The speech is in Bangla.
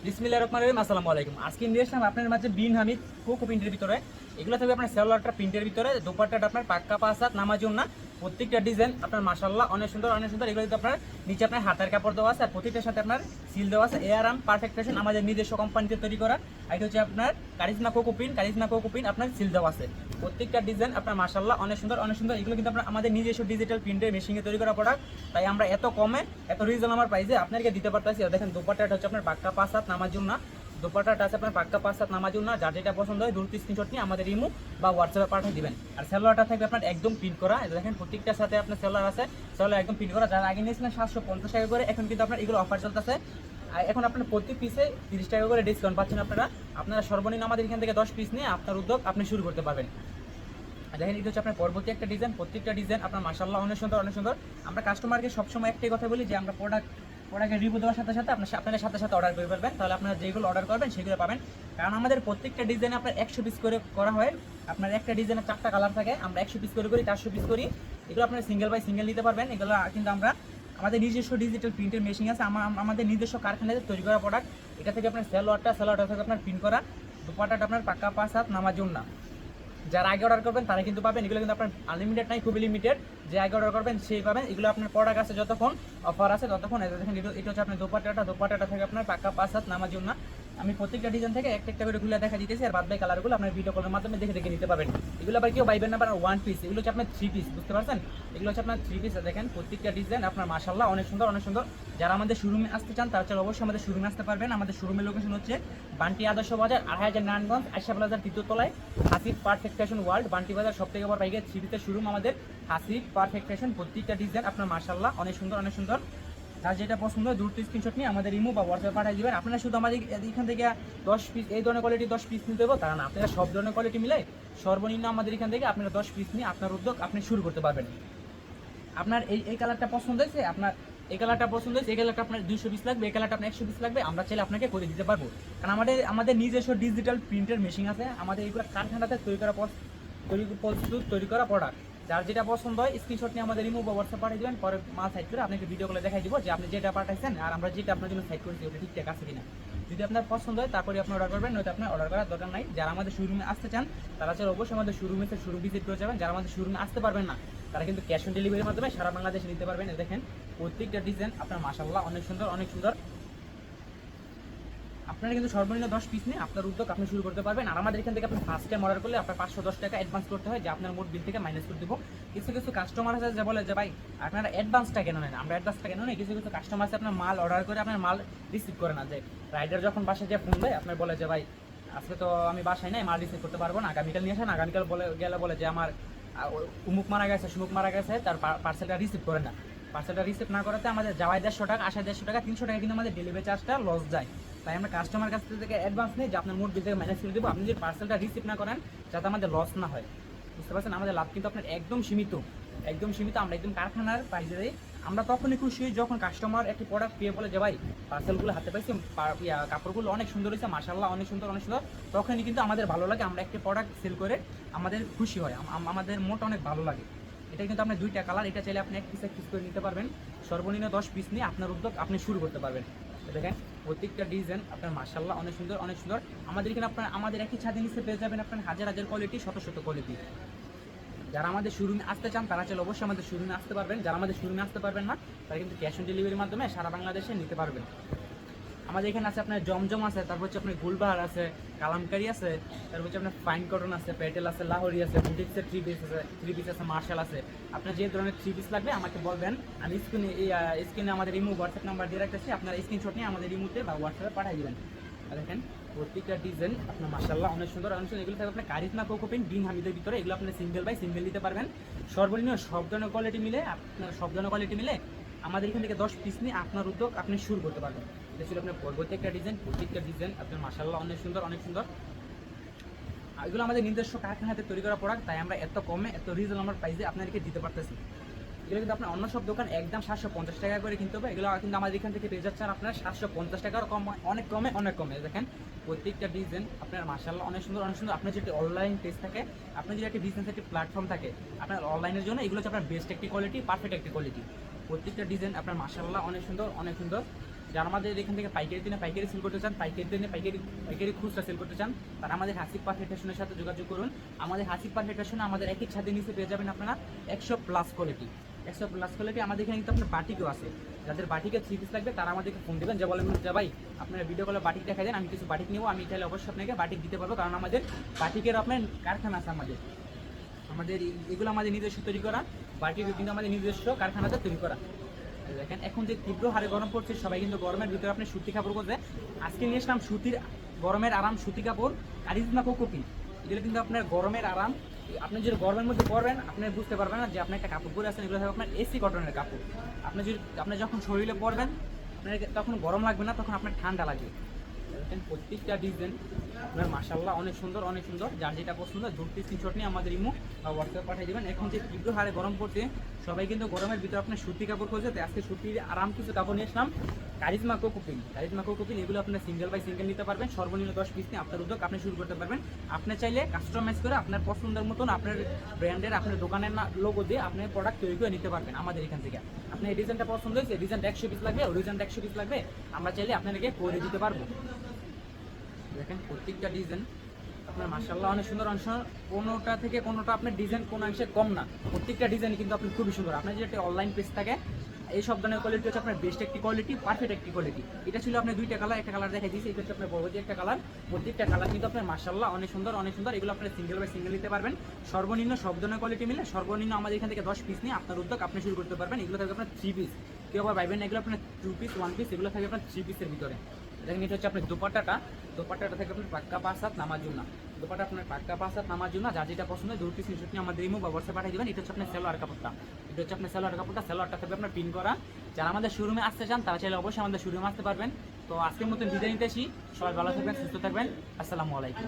বিসমিল্লাহির রহমানির রহিম। আসসালামু আলাইকুম। আজকে নিয়ে আসলাম আপনার মাঝে বিন হামিদ কোকো প্রিন্টের ভিতরে। এগুলো থাকবে আপনার সেলোয়ারটা প্রিন্টের ভিতরে, দোপাট্টাটা আপনার পাক্কা পাঁচ হাত নামাজুন না। প্রত্যেকটা ডিজাইন আপনার মাশাআল্লাহ অনেক সুন্দর অনেক সুন্দর। এগুলো কিন্তু আপনার নিচে আপনার হাতের কাপড় দেওয়া আছে, আর প্রত্যেকটার সাথে আপনার সিল দেওয়া আছে। এআরএম পারফেক্ট ফ্যাশন আমাদের নিজস্ব কোম্পানিতে তৈরি করা। আর এটা হচ্ছে আপনার কারিজমা কোকো প্রিন্ট আপনার সিল দেওয়া আছে। প্রত্যেকটা ডিজাইন আপনার মাশাআল্লাহ অনেক সুন্দর অনেক সুন্দর। এগুলো কিন্তু আপনার আমাদের নিজস্ব ডিজিটাল প্রিন্টের মেশিনে তৈরি করা প্রোডাক্ট। তাই আমরা এত কমে এত রিজনেবল প্রাইসে আপনাদেরকে দিতে পারতেছি। দেখেন দোপাট্টাটা হচ্ছে আপনার পাক্কা পাঁচ হাত নামাজুন না। দোপাট্টাটা আছে আপনার পাক্কা পাঁচ হাত নামাজুন না। যার যেটা পছন্দ হয় দ্রুত স্ক্রিনশট নিয়ে আমাদের ইমো বা হোয়াটসঅ্যাপে পাঠিয়ে দিবেন। আর সেলোয়ারটা থাকবে আপনার একদম প্রিন্ট করা। দেখেন প্রত্যেকটার সাথে আপনার সেলোয়ার আছে, সেলোয়ার একদম প্রিন্ট করা। যারা আগে নিয়েছিলেন 750 টাকা করে, এখন কিন্তু আপনার এগুলো অফার চলতেছে। আর এখন আপনার প্রতি পিসে 30 টাকা করে ডিসকাউন্ট পাচ্ছেন আপনারা সর্বনিম্ন আমাদের এখান থেকে 10 পিস নিয়ে আপনার উদ্যোগ আপনি শুরু করতে পারবেন। দেখেন এটা হচ্ছে আপনার পরবর্তী একটা ডিজাইন। প্রত্যেকটা ডিজাইন আপনার মাশাআল্লাহ অনেক সুন্দর অনেক সুন্দর। আমরা কাস্টমারকে সবসময় একটাই কথা বলি যে আমরা প্রোডাক্টের রিভিউ দেওয়ার সাথে সাথে আপনাদের সাথে সাথে অর্ডার করে ফেলবেন, তাহলে আপনারা যেগুলো অর্ডার করবেন সেগুলো পাবেন। কারণ আমাদের প্রত্যেকটা ডিজাইনে আপনার 100 পিস করে করা হয়। আপনার একটা ডিজাইনের 4টা কালার থাকে, আমরা 100 পিস করে করি, 400 পিস করি। এগুলো আপনারা সিঙ্গেল বাই সিঙ্গেল নিতে পারবেন। এগুলো কিন্তু আমরা আমাদের নিজস্ব ডিজিটাল প্রিন্টের মেশিন আছে, আমাদের নিজস্ব কারখানাতে তৈরি করা প্রোডাক্ট। এটা থেকে আপনার সেলোয়ারটা থেকে আপনার প্রিন্ট করা। দুপাট্টাটা আপনার পাক্কা পাঁচ হাত নামাজুন না। যারা আগে অর্ডার করবেন তারা কিন্তু পাবেন। এগুলো কিন্তু আপনার আনলিমিটেড নাই, খুবই লিমিটেড। যে আগে অর্ডার করবেন সেই পাবেন। এগুলো আপনার প্রোডাক্ট আছে যতক্ষণ অফার আছে ততক্ষণ। দেখেন এটা হচ্ছে আপনার দোপাট্টাটা থেকে আপনার পাক্কা পাঁচ হাত নামাজুন না। আমি প্রত্যেকটা ডিজাইন থেকে একটা করে খুলে দেখা দিতেছি, আর বাদ বাকি কালারগুলো আপনার ভিডিও কলের মাধ্যমে দেখে দেখে নিতে পারবেন। এগুলো আবার কেউ পাইবেন না আবার ওয়ান পিস, এগুলো হচ্ছে আপনার 3 পিস, বুঝতে পারছেন? এগুলো হচ্ছে আপনার 3 পিস। দেখেন প্রত্যেকটা ডিজাইন আপনার মাশাআল্লাহ অনেক সুন্দর অনেক সুন্দর। যারা আমাদের শোরুমে আসতে চান তারা চলো অবশ্যই আমাদের শোরুমে আসতে পারবেন। আমাদের শোরুমের লোকেশন হচ্ছে বান্টি আদর্শ বাজার ২৮০০ নারায়ণগঞ্জ আয়শা প্লাজার ৩য় তলায় Hasib perfect fashion world Bunty বাজার সব থেকে বড় পাইকারি 3 পিসের শোরুম আমাদের হাসিব পারফেক্ট ফ্যাশন। প্রত্যেকটা ডিজাইন আপনার মাশাআল্লাহ অনেক সুন্দর অনেক সুন্দর। যার যেটা পছন্দ হয় দ্রুত স্ক্রিনশট নিয়ে আমাদের ইমো বা হোয়াটসঅ্যাপে পাঠিয়ে দিবেন। আপনারা শুধু আমাদের এখান থেকে 10 পিস এই ধরনের কোয়ালিটি 10 পিস নিতে দেবো তা না, আপনারা সব ধরনের কোয়ালিটি মিলে সর্বনিম্ন আমাদের এখান থেকে আপনারা 10 পিস নিয়ে আপনার উদ্যোগ আপনি শুরু করতে পারবেন। আপনার এই কালারটা পছন্দ হয়েছে, আপনার এই কালারটা পছন্দ হয়েছে, এই কালারটা আপনার 200 পিস লাগবে, এই কালারটা আপনার 100 পিস লাগবে, আমরা চাইলে আপনাকে করে দিতে পারবো। কারণ আমাদের নিজস্ব ডিজিটাল প্রিন্টের মেশিন আছে, আমাদের এইগুলো কারখানাতে তৈরি করা প্রোডাক্ট। যার যেটা পছন্দ হয় স্ক্রিনশট নিয়ে আমাদের ইমো বা হোয়াটসঅ্যাপ পাঠিয়ে দেবেন। পরে মাল সাইড করে আপনাকে ভিডিও কলে দেখাই দিব যে আপনি যেটা পাঠাইছেন আর আমরা যেটা আপনার জন্য সাইড করেছি ওটা ঠিকঠাক আছে কিনা। যদি আপনার পছন্দ হয় তারপরে আপনি অর্ডার করবেন, নয়তো আপনার অর্ডার করার দরকার নাই। যারা আমাদের শোরুমে আসতে চান তারা চাইলে অবশ্যই আমাদের শোরুম ভিজিট করে যাবেন। যারা আমাদের শোরুমে আসতে পারবেন না তারা কিন্তু ক্যাশ অন ডেলিভারির মাধ্যমে সারা বাংলাদেশে নিতে পারবেন। দেখেন প্রত্যেকটা ডিজাইন আপনার মাশাআল্লাহ অনেক সুন্দর অনেক সুন্দর। আপনারা কিন্তু সর্বনিম্ন 10 পিস নিয়ে আপনার উদ্যোগ আপনি শুরু করতে পারবেন। আর আমাদের এখান থেকে আপনি ফার্স্ট টাইম অর্ডার করলে আপনার 510 টাকা অ্যাডভান্স করতে হয়, যে আপনার মোট বিল থেকে মাইনাস করে দেবো। কিছু কিছু কাস্টমার আছে যে বলে যে ভাই আপনারা অ্যাডভান্সটা কেন নেন, আমরা অ্যাডভান্সটা কেন নেই। কিছু কিছু কাস্টমার আছে আপনার মাল অর্ডার করে আপনার মাল রিসিভ করে না, যে রাইডার যখন বাসায় যে ফোন দেয় আপনার বলে যে ভাই আজকে তো আমি বাসায় নাই, মাল রিসিভ করতে পারবো না, আগামীকাল নিয়ে আসেন। আগামীকাল বলে যে আমার উমুক মারা গেছে সুমুক মারা গেছে, তার পার্সেলটা রিসিভ করে না। পার্সেলটা রিসিভ না করাতে আমাদের যাওয়ায় 150 টাকা, আসায় 150 টাকা, 300 টাকা কিন্তু আমাদের ডেলিভারি চার্জটা লস যায়। তাই আমরা কাস্টমার কাছ থেকে অ্যাডভান্স নিই যে আপনার মোট বিল থেকে মাইনাস করে দেবো, আপনি যদি পার্সেলটা রিসিভ না করেন যাতে আমাদের লস না হয়, বুঝতে পারছেন? আমাদের লাভ কিন্তু আপনার একদম সীমিত। আমরা একদম কারখানার প্রাইসে দিই। আমরা তখনই খুশি হই যখন কাস্টমার একটি প্রোডাক্ট পেয়ে বলে যে ভাই পার্সেলগুলো হাতে পাইছি, কাপড়গুলো অনেক সুন্দর হয়েছে, মাশাআল্লাহ অনেক সুন্দর অনেক সুন্দর। তখনই কিন্তু আমাদের ভালো লাগে, আমরা একটি প্রোডাক্ট সেল করে আমাদের খুশি হয়, আমাদের মোট অনেক ভালো লাগে। এটা কিন্তু আপনার 2টা কালার, এটা চাইলে আপনি এক পিস করে নিতে পারবেন। সর্বনিম্ন 10 পিস নিয়ে আপনার উদ্যোগ আপনি শুরু করতে পারবেন। দেখেন প্রত্যেকটা ডিজাইন আপনার মাশাআল্লাহ অনেক সুন্দর অনেক সুন্দর। আমাদের এখানে আমাদের একই ছাদের নিচে পেয়ে যাবেন আপনার হাজার হাজার কোয়ালিটি, শত শত কোয়ালিটি। যারা আমাদের শোরুমে আসতে চান তারা চাইলে অবশ্যই আমাদের শোরুমে আসতে পারবেন। যারা আমাদের শোরুমে আসতে পারবেন না তারা কিন্তু ক্যাশ অন ডেলিভারির মাধ্যমে সারা বাংলাদেশে নিতে পারবেন। আমাদের এখানে আছে আপনার জমজম আছে, তারপর হচ্ছে আপনার গুলবাহার আছে, কালামকারি আছে, তারপর হচ্ছে আপনার ফাইন কটন আছে, প্যাটেল আছে, লাহোরি আছে, বুটিক্সের 3 পিস আছে, মার্শাল আছে। আপনার যে ধরনের 3 পিস লাগবে আমাকে বলবেন, আমি স্ক্রিনে আমাদের ইমো হোয়াটসঅ্যাপ নাম্বার দিয়ে রাখতেছি, আপনার স্ক্রিনশট নিয়ে আমাদের ইমোতে বা হোয়াটসঅ্যাপে পাঠিয়ে দেবেন। দেখেন প্রত্যেকটা ডিজাইন আপনার মাশাআল্লাহ অনেক সুন্দর অনেক সুন্দর। এগুলো থাকবে আপনার কারিজমা কোকো প্রিন্ট বিন হামিদের ভিতরে। এগুলো আপনার সিঙ্গেল বাই সিঙ্গেল নিতে পারবেন। সর্বনিম্ন সব ধরনের কোয়ালিটি মিলে আমাদের এখান থেকে 10 পিস নিয়ে আপনার উদ্যোগ আপনি শুরু করতে পারবেন। এটা ছিল আপনার প্রত্যেকটা ডিজাইন আপনার মাশাআল্লাহ অনেক সুন্দর অনেক সুন্দর। এগুলো আমাদের নিজস্ব কারখানাতে তৈরি করা প্রোডাক্ট, তাই আমরা এত কমে এত রিজনেবল প্রাইসে আপনাদেরকে দিতে পারতেছি। এগুলো কিন্তু আপনার অন্য সব দোকান একদম 750 টাকা করে কিনতে হবে, এগুলো কিন্তু আমাদের এখান থেকে পেয়ে যাচ্ছেন আপনার 750 টাকার কম, অনেক কমে। দেখেন প্রত্যেকটা ডিজাইন আপনার মাশাআল্লাহ অনেক সুন্দর অনেক সুন্দর। আপনার যদি অনলাইন পেজ থাকে, আপনার যদি একটা বিজনেস একটি প্ল্যাটফর্ম থাকে, আপনার অনলাইনের জন্য এগুলো হচ্ছে আপনার বেস্ট একটি কোয়ালিটি, পারফেক্ট একটি কোয়ালিটি। প্রত্যেকটা ডিজাইন আপনার মাশাআল্লাহ অনেক সুন্দর অনেক সুন্দর। যারা আমাদের এখান থেকে পাইকারি দিনে পাইকারি সেল করতে চান, পাইকারি দিনে পাইকারি খুচরা সেল করতে চান, তারা আমাদের হাসিব পারফেক্ট ফ্যাশনের সাথে যোগাযোগ করুন। আমাদের হাসিব পারফেক্ট ফ্যাশনে আমাদের একই ছাদের নিচে পেয়ে যাবেন আপনারা 100+ কোয়ালিটি। 100+ কোয়ালিটি আমাদের এখানে কিন্তু আপনার বাটিকও আছে। যাদের বাটিকে 3 পিস লাগবে তারা আমাদেরকে ফোন দেবেন, যে বলেন যে ভাই আপনারা ভিডিও কলে বাটিক দেখা দেন, আমি কিছু বাটিক নেবো, আমি তাহলে অবশ্যই আপনাকে বাটিক দিতে পারবো। কারণ আমাদের বাটিকের আপনার কারখানা আছে, আমাদের এগুলো আমাদের নিজস্ব তৈরি করা বাটিকও কিন্তু আমাদের নিজস্ব কারখানাতে তৈরি করা। দেখেন এখন যে তীব্র হারে গরম পড়ছে, সবাই কিন্তু গরমের ভিতরে আপনি সুতি কাপড় করছে। আজকে নিয়ে আসলাম সুতির গরমের আরাম সুতি কাপড় কারিজমা কোকোপিন। এগুলো কিন্তু আপনার গরমের আরাম, আপনি যদি গরমের মধ্যে পরবেন আপনি বুঝতে পারবেন না যে আপনি একটা কাপড় পরে আছেন। এগুলো হবে আপনার এসি কটনের কাপড়। আপনি যখন শরীরে পরবেন আপনার তখন গরম লাগবে না, তখন আপনার ঠান্ডা লাগবে। দেখেন প্রত্যেকটা ডিজাইন আপনার মাশাআল্লাহ অনেক সুন্দর অনেক সুন্দর। যার যেটা পছন্দ দ্রুত স্ক্রিনশট নিয়ে আমাদের ইমো বা হোয়াটসঅ্যাপ পাঠিয়ে দেবেন। এখন যে তীব্র হারে গরম পড়ছে, সবাই কিন্তু গরমের ভিতরে আপনার সুতি কাপড় খুঁজছে, তাই আজকে সুতির আরাম কিছু কাপড় নিয়ে আসলাম কারিজমা কোকোপিন। এগুলো আপনার সিঙ্গেল বাই সিঙ্গেল নিতে পারবেন, সর্বনিম্ন 10 পিস নিয়ে আপনার উদ্যোগ আপনি শুরু করতে পারবেন। আপনি চাইলে কাস্টমাইজ করে আপনার পছন্দের মতন আপনার ব্র্যান্ডের আপনার দোকানের লোগো দিয়ে আপনি প্রোডাক্ট তৈরি করে নিতে পারবেন আমাদের এখান থেকে। আপনার এই ডিজাইনটা পছন্দ হয়েছে, ডিজাইনটা 100 পিস লাগবে, ওই ডিজাইনটা 100 পিস লাগবে, আমরা চাইলে আপনাদেরকে করে দিতে পারবো। দেখেন প্রত্যেকটা ডিজাইন আপনার মাশাআল্লাহ অনেক সুন্দর অনেক সুন্দর, কোনোটা থেকে কোনোটা আপনার ডিজাইন কোনো অংশে কম না। প্রত্যেকটা ডিজাইন কিন্তু আপনি খুবই সুন্দর। আপনার যেটা অনলাইন পেজ থাকে এই সব ধরনের কোয়ালিটি হচ্ছে আপনার বেস্ট একটি কোয়ালিটি, পারফেক্ট একটি কোয়ালিটি। এটা ছিল আপনার দুইটা কালার, একটা কালার দেখাই দিয়েছি, এটা হচ্ছে আপনার বড় যে একটা কালার। প্রত্যেকটা কালার কিন্তু আপনার মাশাআল্লাহ অনেক সুন্দর অনেক সুন্দর। এগুলো আপনার সিঙ্গেল বাই সিঙ্গেল নিতে পারবেন, সর্বনিম্ন সব ধরনের কোয়ালিটি মিলে সর্বনিম্ন আমাদের এখান থেকে 10 পিস নিয়ে আপনার উদ্যোগ আপনি শুরু করতে পারবেন। এগুলো থাকবে আপনার 3 পিস, কেউ আবার পাইবেন না, এগুলো আপনার 2 পিস 1 পিস, এগুলো থাকবে আপনার 3 পিসের ভিতরে। দেখেন এটা হচ্ছে আপনার দোপাট্টাটা থেকে আপনার পাক্কা 5 হাত নামার জন্য, দোপাট্টা আপনার পাক্কা 5 হাত নামার জন্য। যার যেটা পছন্দ দ্রুত স্ক্রিনশট নিয়ে আমাদের ইমো বা হোয়াটসঅ্যাপ পাঠিয়ে দেবেন। এটা হচ্ছে আপনার সালোয়ার কাপড়টা, সালোয়ারটা থাকবে আপনার পিন করা। যারা আমাদের শোরুমে আসতে চান তারা চাইলে অবশ্যই আমাদের শোরুমে আসতে পারবেন। তো আজকের মতো বিদায় নিতে আসি, সবাই ভালো থাকবেন সুস্থ থাকবেন, আসসালামু আলাইকুম।